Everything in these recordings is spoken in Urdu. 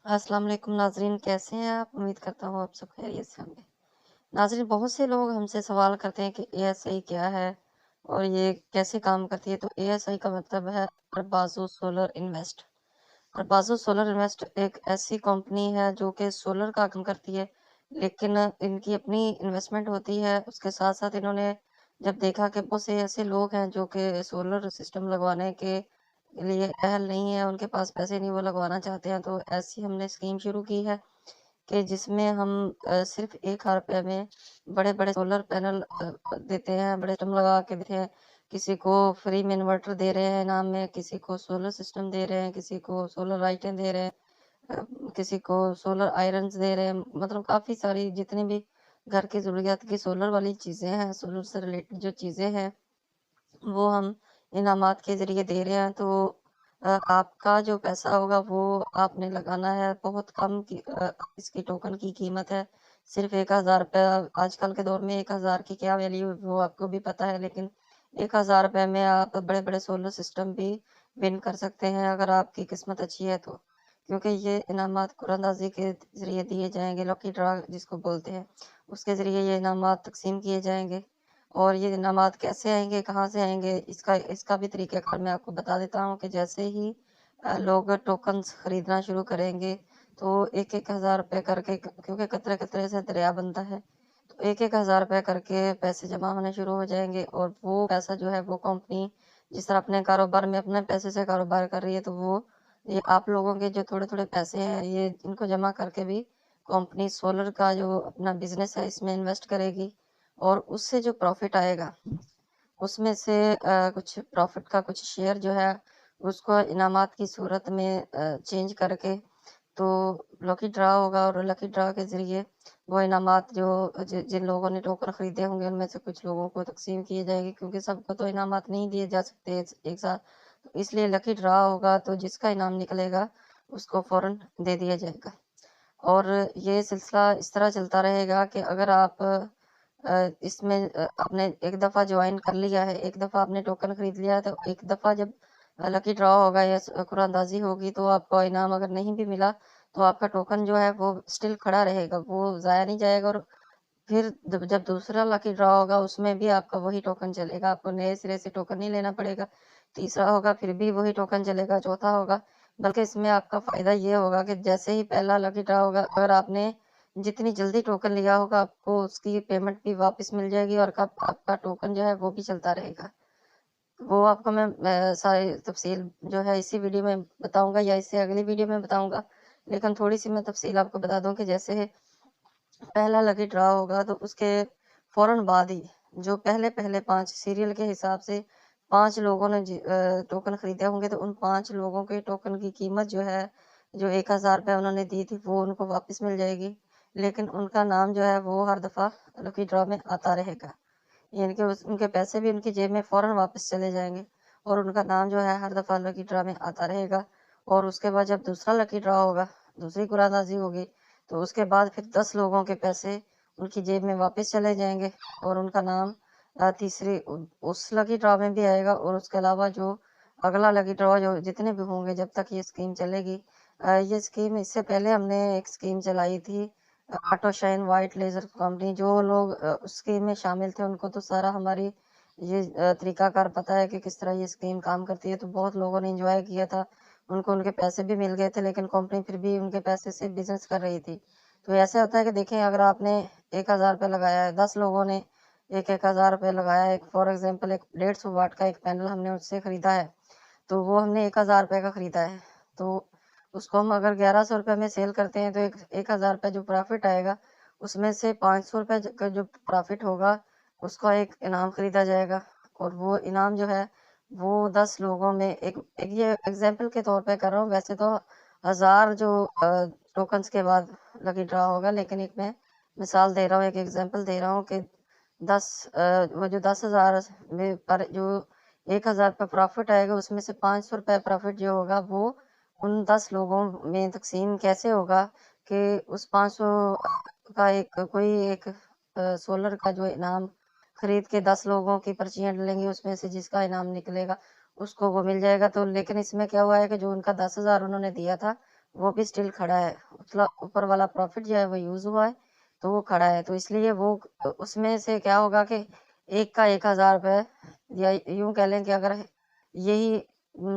السلام علیکم ناظرین، کیسے ہیں آپ؟ امید کرتا ہوں آپ سب خیریت سے ہوں گے۔ ناظرین، بہت سے لوگ ہم سے سوال کرتے ہیں کہ اے ایس آئی کیا ہے اور یہ کیسے کام کرتی ہے۔ تو اے ایس آئی کا مطلب ہے اربازو سولر انویسٹ۔ اربازو سولر انویسٹ ایک ایسی کمپنی ہے جو کہ سولر کا کام کرتی ہے، لیکن ان کی اپنی انویسٹمنٹ ہوتی ہے۔ اس کے ساتھ ساتھ انہوں نے جب دیکھا کہ بہت سے ایسے لوگ ہیں جو کہ سولر سسٹم لگوانے کے لیے اہل نہیں ہے، ان کے پاس پیسے نہیں، وہ لگوانا چاہتے ہیں، تو ایسی ہم نے اسکیم شروع کی ہے کہ جس میں ہم صرف 1,000 روپے میں بڑے بڑے سولر پینل دیتے ہیں، بڑے سسٹم لگا کے دیتے ہیں۔ کسی کو فری میں انورٹر دے رہے ہیں انعام میں، کسی کو سولر سسٹم دے رہے ہیں، کسی کو سولر لائٹیں دے رہے ہیں، کسی کو سولر آئرنز دے رہے ہیں۔ مطلب کافی ساری جتنی بھی گھر کی ضروریات کی سولر والی چیزیں ہیں، سولر سے ریلیٹڈ جو چیزیں ہیں وہ ہم انعامات کے ذریعے دے رہے ہیں۔ تو آپ کا جو پیسہ ہوگا وہ آپ نے لگانا ہے، بہت کم اس کی ٹوکن کی قیمت ہے، صرف 1,000 روپے۔ آج کل کے دور میں 1,000 کی کیا ویلیو وہ آپ کو بھی پتہ ہے، لیکن 1,000 روپے میں آپ بڑے بڑے سولر سسٹم بھی ون کر سکتے ہیں اگر آپ کی قسمت اچھی ہے تو، کیونکہ یہ انعامات قرعہ اندازی کے ذریعے دیے جائیں گے، لکی ڈرا جس کو بولتے ہیں، اس کے ذریعے یہ انعامات تقسیم کیے جائیں گے۔ اور یہ انعامات کیسے آئیں گے، کہاں سے آئیں گے، اس کا بھی طریقہ کار میں آپ کو بتا دیتا ہوں کہ جیسے ہی لوگ ٹوکنز خریدنا شروع کریں گے تو 1,000 روپے کر کے، کیونکہ قطرے قطرے سے دریا بنتا ہے، تو 1,000 روپے کر کے پیسے جمع ہونے شروع ہو جائیں گے۔ اور وہ پیسہ جو ہے وہ کمپنی جس طرح اپنے کاروبار میں اپنے پیسے سے کاروبار کر رہی ہے، تو وہ یہ آپ لوگوں کے جو تھوڑے تھوڑے پیسے ہیں یہ ان کو جمع کر کے بھی کمپنی سولر کا جو اپنا بزنس ہے اس میں انویسٹ کرے گی، اور اس سے جو پروفٹ آئے گا اس میں سے کچھ پروفٹ کا کچھ شیئر جو ہے اس کو انعامات کی صورت میں چینج کر کے، تو لکی ڈرا ہوگا، اور لکی ڈرا کے ذریعے وہ انعامات جو جن لوگوں نے ٹوکن خریدے ہوں گے ان میں سے کچھ لوگوں کو تقسیم کیے جائے گی، کیونکہ سب کو تو انعامات نہیں دیے جا سکتے ایک ساتھ، تو اس لیے لکی ڈرا ہوگا، تو جس کا انعام نکلے گا اس کو فوراً دے دیا جائے گا۔ اور یہ سلسلہ اس طرح چلتا رہے گا کہ اگر آپ اس میں آپ نے ایک دفعہ جوائن کر لیا ہے، ایک دفعہ آپ نے ٹوکن خرید لیا ہے، تو ایک دفعہ جب لکی ڈرا ہوگا یا قرعہ اندازی ہوگی تو آپ کو انعام اگر نہیں بھی ملا تو آپ کا ٹوکن جو ہے وہ اسٹل کھڑا رہے گا، وہ ضائع نہیں جائے گا۔ اور پھر جب دوسرا لکی ڈرا ہوگا اس میں بھی آپ کا وہی ٹوکن چلے گا، آپ کو نئے سرے سے ٹوکن نہیں لینا پڑے گا۔ تیسرا ہوگا پھر بھی وہی ٹوکن چلے گا، چوتھا ہوگا، بلکہ اس میں آپ کا فائدہ یہ ہوگا کہ جیسے ہی پہلا لکی ڈرا ہوگا، اگر آپ نے جتنی جلدی ٹوکن لیا ہوگا آپ کو اس کی پیمنٹ بھی واپس مل جائے گی، اور آپ کا ٹوکن جو ہے وہ بھی چلتا رہے گا۔ وہ آپ کو میں ساری تفصیل جو ہے اسی ویڈیو میں بتاؤں گا یا اس سے اگلی ویڈیو میں بتاؤں گا، لیکن تھوڑی سی میں تفصیل آپ کو بتا دوں کہ جیسے پہلا لکی ڈرا ہوگا تو اس کے فوراً بعد ہی جو پہلے 5 سیریل کے حساب سے 5 لوگوں نے ٹوکن خریدے ہوں گے، تو ان 5 لوگوں کے ٹوکن کی قیمت جو ہے، جو 1,000 روپے انہوں نے دی تھی، وہ ان کو واپس مل جائے گی، لیکن ان کا نام جو ہے وہ ہر دفعہ لکی ڈرا میں آتا رہے گا، یعنی کہ ان کے پیسے بھی ان کی جیب میں فوراً واپس چلے جائیں گے، اور ان کا نام جو ہے ہر دفعہ لکی ڈرا میں آتا رہے گا۔ اور اس کے بعد جب دوسرا لکی ڈرا ہوگا، دوسری قرعہ اندازی ہوگی، تو اس کے بعد پھر 10 لوگوں کے پیسے ان کی جیب میں واپس چلے جائیں گے، اور ان کا نام تیسری اس لکی ڈرا میں بھی آئے گا۔ اور اس کے علاوہ جو اگلا لکی ڈرا جو جتنے بھی ہوں گے جب تک یہ اسکیم چلے گی، یہ اسکیم اس سے پہلے ہم نے ایک اسکیم چلائی تھی، auto shine white laser company, جو لوگ اس اسکیم میں شامل تھے ان کو تو سارا ہماری یہ طریقہ کار پتہ ہے کہ کس طرح یہ اسکیم کام کرتی ہے، تو بہت لوگوں نے انجوائے کیا تھا، ان کو ان کے پیسے بھی مل گئے تھے، لیکن کمپنی پھر بھی ان کے پیسے سے بزنس کر رہی تھی۔ تو ایسا ہوتا ہے کہ دیکھیں اگر آپ نے 1,000 روپے لگایا ہے، 10 لوگوں نے 1,000 روپے لگایا ہے، فار ایگزامپل ایک 150 واٹ کا ایک پینل ہم نے اس سے خریدا ہے، تو وہ ہم نے 1,000 روپے کا خریدا ہے، تو اس کو ہم اگر 1,100 روپے میں سیل کرتے ہیں تو 1,000 روپے جو پروفٹ آئے گا اس میں سے 500 روپے کا جو پروفٹ ہوگا اس کا ایک انعام خریدا جائے گا، اور وہ انعام جو ہے وہ 10 لوگوں میں ایک یہ ایگزامپل کے طور پہ کر رہا ہوں، ویسے تو 1,000 جو ٹوکنز کے بعد لکی ڈرا ہوگا، لیکن ایک میں مثال دے رہا ہوں، ایک ایگزامپل دے رہا ہوں کہ 10 وہ جو 10,000 میں پر جو 1,000 روپے پروفٹ آئے گا اس میں سے 500 روپے پروفٹ جو ہوگا وہ ان 10 لوگوں میں تقسیم کیسے ہوگا کہ اس 500 کا کوئی ایک سولر کا جو انعام خرید کے 10 لوگوں کی پرچیاں ڈلیں گی، اس میں سے جس کا انعام نکلے گا اس کو وہ مل جائے گا۔ تو لیکن اس میں کیا ہوا ہے کہ جو ان کا 10,000 انہوں نے دیا تھا وہ بھی اسٹل کھڑا ہے، اوپر والا پروفٹ جو ہے وہ یوز ہوا ہے تو وہ کھڑا ہے، تو اس لیے وہ اس میں سے کیا ہوگا کہ ایک کا 1000 روپے، یا یوں کہہ لیں کہ اگر یہی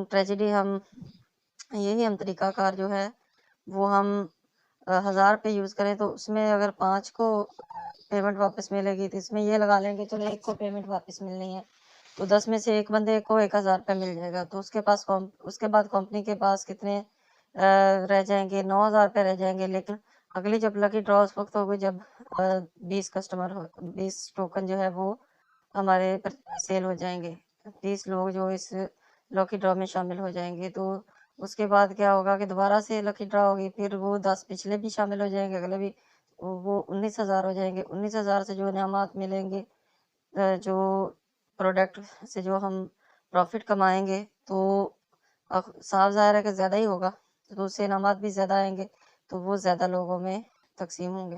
ٹریجڈی یہی ہم طریقہ کار جو ہے وہ ہم 1000 روپے یوز کریں تو اس میں اگر 5 کو پیمنٹ واپس ملے گی، تو اس میں یہ لگا لیں کہ چلو 1 کو پیمنٹ واپس ملنی ہے، تو 10 میں سے ایک بندے کو 1000 روپے مل جائے گا، تو اس کے بعد کمپنی کے پاس کتنے رہ جائیں گے؟ 9000 روپے رہ جائیں گے۔ لیکن اگلی جب لکی ڈرا اس وقت ہوگی جب 20 ٹوکن جو ہے وہ ہمارے سیل ہو جائیں گے، 30 لوگ جو اس لکی ڈرا میں شامل ہو جائیں گے، تو اس کے بعد کیا ہوگا کہ دوبارہ سے لکی ڈرا ہوگی، پھر وہ 10 پچھلے بھی شامل ہو جائیں گے، اگلے بھی، وہ 19,000 ہو جائیں گے۔ 19,000 سے جو انعامات ملیں گے، جو پروڈکٹ سے جو ہم پروفٹ کمائیں گے، تو صاف ظاہر ہے کہ زیادہ ہی ہوگا، تو اس سے انعامات بھی زیادہ آئیں گے، تو وہ زیادہ لوگوں میں تقسیم ہوں گے۔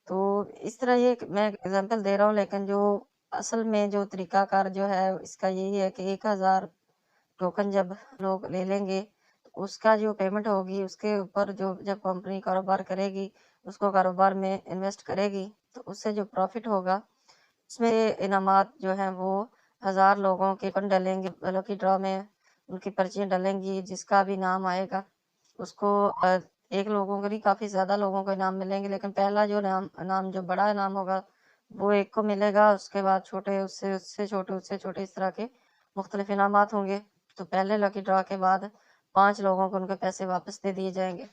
تو اس طرح یہ میں اگزامپل دے رہا ہوں، لیکن جو اصل میں جو طریقہ کار جو ہے اس کا یہی ہے کہ 1000 ٹوکن جب لوگ لے لیں گے، تو اس کا جو پیمنٹ ہوگی اس کے اوپر جب کمپنی کاروبار کرے گی، اس کو کاروبار میں انویسٹ کرے گی، تو اس سے جو پروفٹ ہوگا اس میں انعامات جو ہیں وہ 1000 لوگوں کے ٹوکن ڈلیں گے لکی ڈرا میں، ان کی پرچیاں ڈلیں گی، جس کا بھی نام آئے گا اس کو ایک لوگوں کو نہیں، کافی زیادہ لوگوں کو انعام ملیں گے، لیکن پہلا جو نام جو بڑا انعام ہوگا وہ ایک کو ملے گا، اس کے بعد چھوٹے، اس سے چھوٹے، اس طرح کے مختلف انعامات ہوں گے۔ تو پہلے لکی ڈرا کے بعد 5 لوگوں کو ان کے پیسے واپس دے دیے جائیں گے،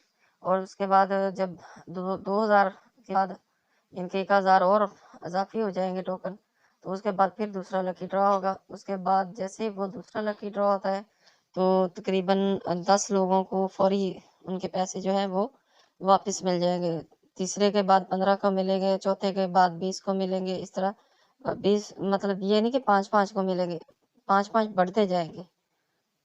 اور اس کے بعد جب 2000 کے بعد ان کے 1000 اور اضافی ہو جائیں گے ٹوکن، تو اس کے بعد پھر دوسرا لکی ڈرا ہوگا۔ اس کے بعد جیسے وہ دوسرا لکی ڈرا ہوتا ہے تو تقریباً 10 لوگوں کو فوری ان کے پیسے جو ہے وہ واپس مل جائیں گے، تیسرے کے بعد 15 کو ملیں گے، چوتھے کے بعد 20 کو ملیں گے، اس طرح 20 مطلب یہ نہیں کہ 5 کو ملیں گے، 5 بڑھتے جائیں گے۔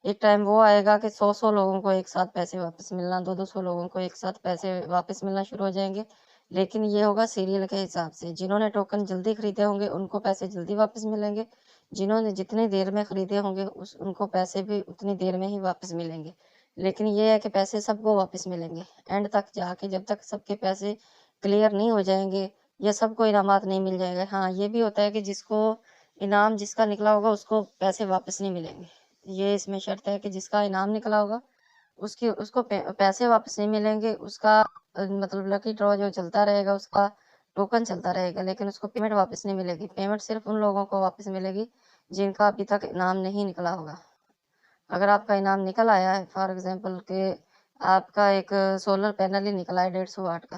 ایک ٹائم وہ آئے گا کہ 100 لوگوں کو ایک ساتھ پیسے واپس ملنا، 200 لوگوں کو ایک ساتھ پیسے واپس ملنا شروع ہو جائیں گے، لیکن یہ ہوگا سیریل کے حساب سے، جنہوں نے ٹوکن جلدی خریدے ہوں گے ان کو پیسے جلدی واپس ملیں گے، جنہوں نے جتنی دیر میں خریدے ہوں گے ان کو پیسے بھی اتنی دیر میں ہی واپس ملیں گے، لیکن یہ ہے کہ پیسے سب کو واپس ملیں گے اینڈ تک جا کے، جب تک سب کے پیسے کلیئر نہیں ہو جائیں گے یا سب کو انعامات نہیں مل جائے گا۔ ہاں یہ بھی ہوتا ہے کہ جس کو انعام جس کا نکلا ہوگا اس کو پیسے واپس نہیں ملیں گے، یہ اس میں شرط ہے کہ جس کا انعام نکلا ہوگا اس کو پیسے واپس نہیں ملیں گے، اس کا مطلب لکی ڈرا جو چلتا رہے گا، اس کا ٹوکن چلتا رہے گا، لیکن اس کو پیمنٹ واپس نہیں ملے گی۔ پیمنٹ صرف ان لوگوں کو واپس ملے گی جن کا ابھی تک انعام نہیں نکلا ہوگا۔ اگر آپ کا انعام نکل آیا ہے، فار ایگزامپل کہ آپ کا ایک سولر پینل ہی نکلا ہے 150 واٹ کا،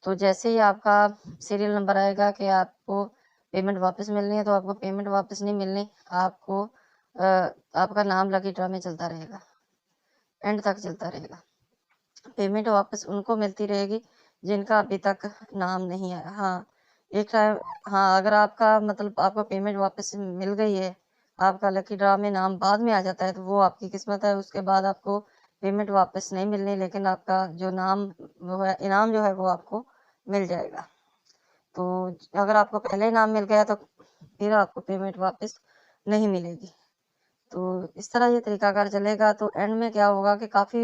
تو جیسے ہی آپ کا سیریل نمبر آئے گا کہ آپ کو پیمنٹ واپس ملنی ہے، تو آپ کو پیمنٹ واپس نہیں ملنی، آپ کا نام لکی ڈرا میں چلتا رہے گا، اینڈ تک چلتا رہے گا، پیمنٹ واپس ان کو ملتی رہے گی جن کا ابھی تک نام نہیں آیا۔ ہاں ایک ٹائم، ہاں اگر آپ کا مطلب آپ کو پیمنٹ واپس مل گئی ہے، آپ کا لکی ڈرا میں نام بعد میں آ جاتا ہے تو وہ آپ کی قسمت ہے، اس کے بعد آپ کو پیمنٹ واپس نہیں ملنی، لیکن آپ کا جو نام وہ ہے انعام جو ہے وہ آپ کو مل جائے گا۔ تو اگر آپ کو پہلے انعام مل گیا تو پھر آپ کو پیمنٹ واپس نہیں ملے گی۔ تو اس طرح یہ طریقہ کار چلے گا، تو اینڈ میں کیا ہوگا کہ کافی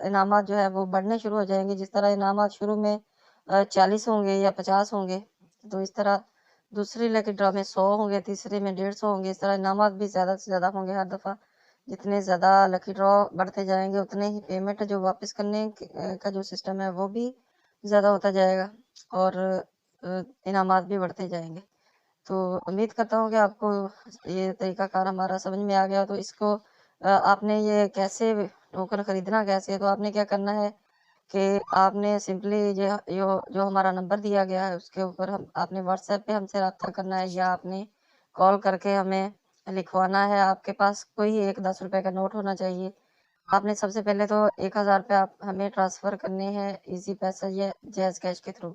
انعامات جو ہے وہ بڑھنے شروع ہو جائیں گے، جس طرح انعامات شروع میں 40 ہوں گے یا 50 ہوں گے، تو اس طرح دوسری لکی ڈرا میں 100 ہوں گے، تیسرے میں 150 ہوں گے، اس طرح انعامات بھی زیادہ سے زیادہ ہوں گے ہر دفعہ، جتنے زیادہ لکی ڈرا بڑھتے جائیں گے اتنے ہی پیمنٹ جو واپس کرنے کا جو سسٹم ہے وہ بھی زیادہ ہوتا جائے گا، اور انعامات بھی بڑھتے جائیں گے۔ تو امید کرتا ہوں کہ آپ کو یہ طریقہ کار ہمارا سمجھ میں آ گیا، تو اس کو آپ نے یہ کیسے ٹوکن خریدنا کیسے ہے، تو آپ نے کیا کرنا ہے کہ آپ نے سمپلی جو ہمارا نمبر دیا گیا ہے اس کے اوپر آپ نے واٹس ایپ پہ ہم سے رابطہ کرنا ہے، یا آپ نے کال کر کے ہمیں لکھوانا ہے۔ آپ کے پاس کوئی ایک 10 روپے کا نوٹ ہونا چاہیے۔ آپ نے سب سے پہلے تو 1000 روپے آپ ہمیں ٹرانسفر کرنے ہیں ایزی پیسہ یا جیز کیش کے تھرو،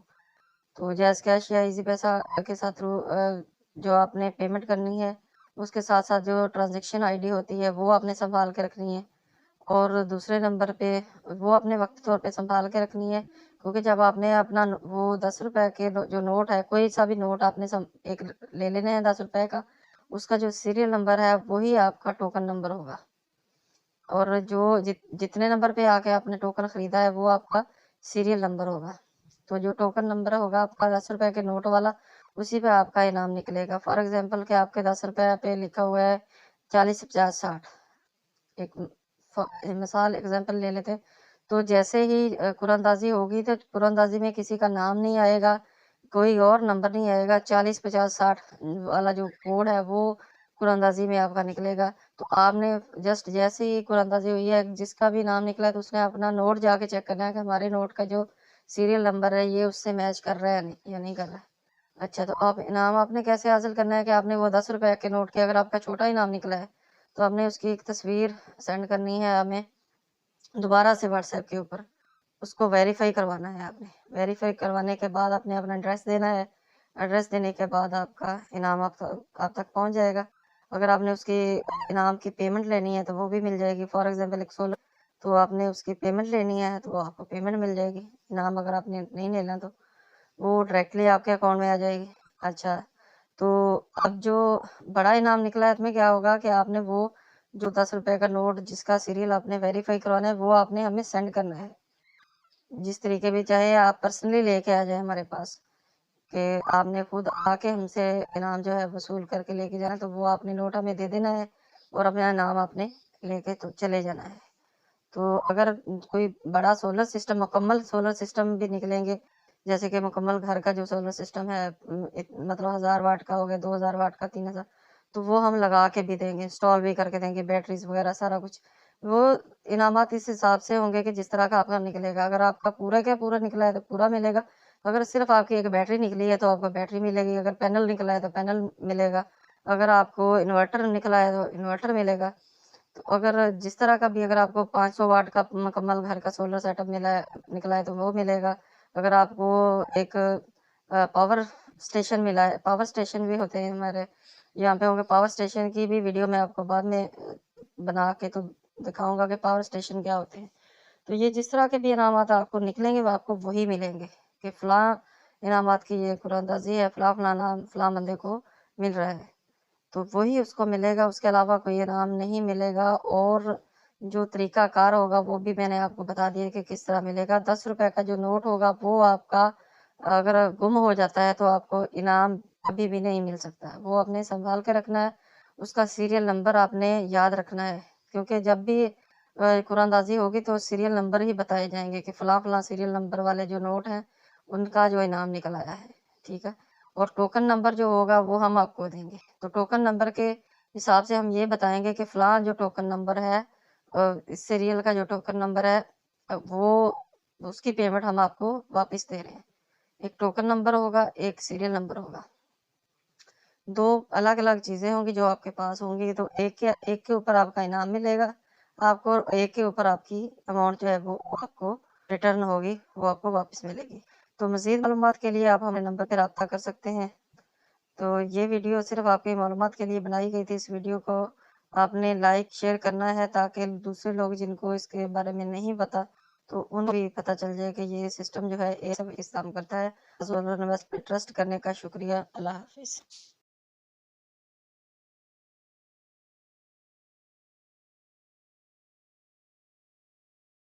تو جیز کیش یا ایزی پیسہ کے ساتھ تھرو جو آپ نے پیمنٹ کرنی ہے، اس کے ساتھ ساتھ جو ٹرانزیکشن آئی ڈی ہوتی ہے وہ آپ نے سنبھال کے رکھنی ہے، اور دوسرے نمبر پہ وہ اپنے وقتی طور پہ سنبھال کے رکھنی ہے، کیونکہ جب آپ نے اپنا وہ 10 روپے کے جو نوٹ ہے، کوئی سا بھی نوٹ آپ نے ایک لے لینا ہے 10 روپے کا، اس کا جو سیریل نمبر ہے وہی آپ کا ٹوکن نمبر ہوگا۔ اور جو جتنے نمبر پہ آ کے آپ نے ٹوکن خریدا ہے وہ آپ کا سیریل نمبر ہوگا. تو جو ٹوکن نمبر ہوگا آپ کا 10 روپے کے نوٹ والا، اسی پہ آپ کا انعام نکلے گا. فار ایگزامپل کہ آپ کے 10 روپے پہ لکھا ہوا ہے 40 50 60، ایک مثال ایگزامپل لے لیتے. تو جیسے ہی قرآن اندازی ہوگی تو قرآن اندازی میں کسی کا نام نہیں آئے گا، کوئی اور نمبر نہیں آئے گا، 40 50 60 والا جو کوڈ ہے وہ قرآن اندازی میں آپ کا نکلے گا. تو آپ نے جسٹ جیسے ہی قرآن اندازی ہوئی ہے، جس کا بھی نام نکلا ہے تو اس نے اپنا نوٹ جا کے چیک کرنا ہے کہ ہمارے نوٹ کا جو سیریل نمبر ہے یہ اس سے میچ کر رہا ہے یا نہیں کر رہا ہے. اچھا، تو انعام آپ نے کیسے حاصل کرنا ہے کہ آپ نے وہ 10 روپے کے نوٹ کے اگر آپ کا چھوٹا انعام نکلا ہے تو آپ نے اس کی ایک تصویر سینڈ کرنی ہے ہمیں دوبارہ سے واٹس ایپ کے اوپر. اس کو ویریفائی کروانا ہے. آپ نے ویریفائی کروانے کے بعد آپ نے اپنا ایڈریس دینا ہے. ایڈریس دینے کے بعد آپ کا انعام آپ تک پہنچ جائے گا. اگر آپ نے اس کی انعام کی پیمنٹ لینی ہے تو وہ بھی مل جائے گی. فار ایگزامپل 116، تو آپ نے اس کی پیمنٹ لینی ہے تو آپ کو پیمنٹ مل جائے گی. انعام اگر آپ نے نہیں لینا تو وہ ڈائریکٹلی آپ کے اکاؤنٹ میں آ جائے گی. اچھا، تو اب جو بڑا انعام نکلا ہے اس میں کیا ہوگا کہ آپ نے وہ جو 10 روپے کا نوٹ جس کا سیریل آپ نے ویریفائی کروانا ہے وہ آپ نے ہمیں سینڈ کرنا ہے. جس طریقے بھی چاہے آپ پرسنلی لے کے آ جائیں ہمارے پاس، کہ آپ نے خود آ کے ہم سے انعام جو ہے وصول کر کے لے کے جانا، تو وہ آپ نے نوٹ ہمیں دے دینا ہے اور اپنا انعام آپ نے لے کے تو چلے جانا ہے. تو اگر کوئی بڑا سولر سسٹم، مکمل سولر سسٹم بھی نکلیں گے، جیسے کہ مکمل گھر کا جو سولر سسٹم ہے، مطلب 1000 واٹ کا ہو گیا، 2000 واٹ کا، 3000، تو وہ ہم لگا کے بھی دیں گے، انسٹال بھی کر کے دیں گے، بیٹریز وغیرہ سارا کچھ. وہ انعامات اس حساب سے ہوں گے کہ جس طرح کا آپ کا نکلے گا. اگر آپ کا پورا نکلا ہے تو پورا ملے گا. اگر صرف آپ کی ایک بیٹری نکلی ہے تو آپ کو بیٹری ملے گی. اگر پینل نکلا ہے تو پینل ملے گا. اگر آپ کو انورٹر نکلا ہے تو انورٹر ملے گا. تو اگر جس طرح کا بھی، اگر آپ کو 500 واٹ کا مکمل گھر کا سولر سیٹ اپ نکلا ہے تو وہ ملے گا. اگر آپ کو ایک پاور اسٹیشن ملا ہے، پاور اسٹیشن بھی ہوتے ہیں ہمارے یہاں پہ ہوں گے. پاور اسٹیشن کی بھی ویڈیو میں آپ کو بعد میں بنا کے تو دکھاؤں گا کہ پاور اسٹیشن کیا ہوتے ہیں. تو یہ جس طرح کے بھی انعامات آپ کو نکلیں گے وہ آپ کو وہی ملیں گے کہ فلاں انعامات کی یہ قرآن اندازی ہے، فلاں فلاں نام فلاں بندے کو مل رہا ہے تو وہی اس کو ملے گا. اس کے علاوہ کوئی انعام نہیں ملے گا. اور جو طریقہ کار ہوگا وہ بھی میں نے آپ کو بتا دیا کہ کس طرح ملے گا. 10 روپے کا جو نوٹ ہوگا وہ آپ کا اگر گم ہو جاتا ہے تو آپ کو انعام ابھی بھی نہیں مل سکتا. وہ آپ نے سنبھال کے رکھنا ہے. اس کا سیریل نمبر آپ نے یاد رکھنا ہے، کیونکہ جب بھی قرآن اندازی ہوگی تو سیریل نمبر ہی بتائے جائیں گے کہ فلاں فلاں سیریل نمبر والے جو نوٹ ہیں ان کا جو انعام نکل آیا ہے. ٹھیک ہے. اور ٹوکن نمبر جو ہوگا وہ ہم آپ کو دیں گے. تو ٹوکن نمبر کے حساب سے ہم یہ بتائیں گے کہ فلاں جو ٹوکن نمبر ہے، اس سیریل کا جو ٹوکن نمبر ہے وہ اس کی پیمنٹ ہم آپ کو واپس دے رہے ہیں. ایک ٹوکن نمبر ہوگا، ایک سیریل نمبر ہوگا. دو الگ الگ چیزیں ہوں گی جو آپ کے پاس ہوں گی. تو ایک کے اوپر آپ کا انعام ملے گا آپ کو، ایک کے اوپر آپ کی اماؤنٹ جو ہے وہ آپ کو ریٹرن ہوگی، وہ آپ کو واپس ملے گی. تو مزید معلومات کے لیے آپ ہمارے نمبر پہ رابطہ کر سکتے ہیں. تو یہ ویڈیو صرف آپ کی معلومات کے لیے بنائی گئی تھی. اس ویڈیو کو آپ نے لائک شیئر کرنا ہے تاکہ دوسرے لوگ جن کو اس کے بارے میں نہیں پتا تو ان کو بھی پتہ چل جائے کہ یہ سسٹم جو ہے یہ سب اس کام کرتا ہے. ٹرسٹ کرنے کا شکریہ. اللہ حافظ.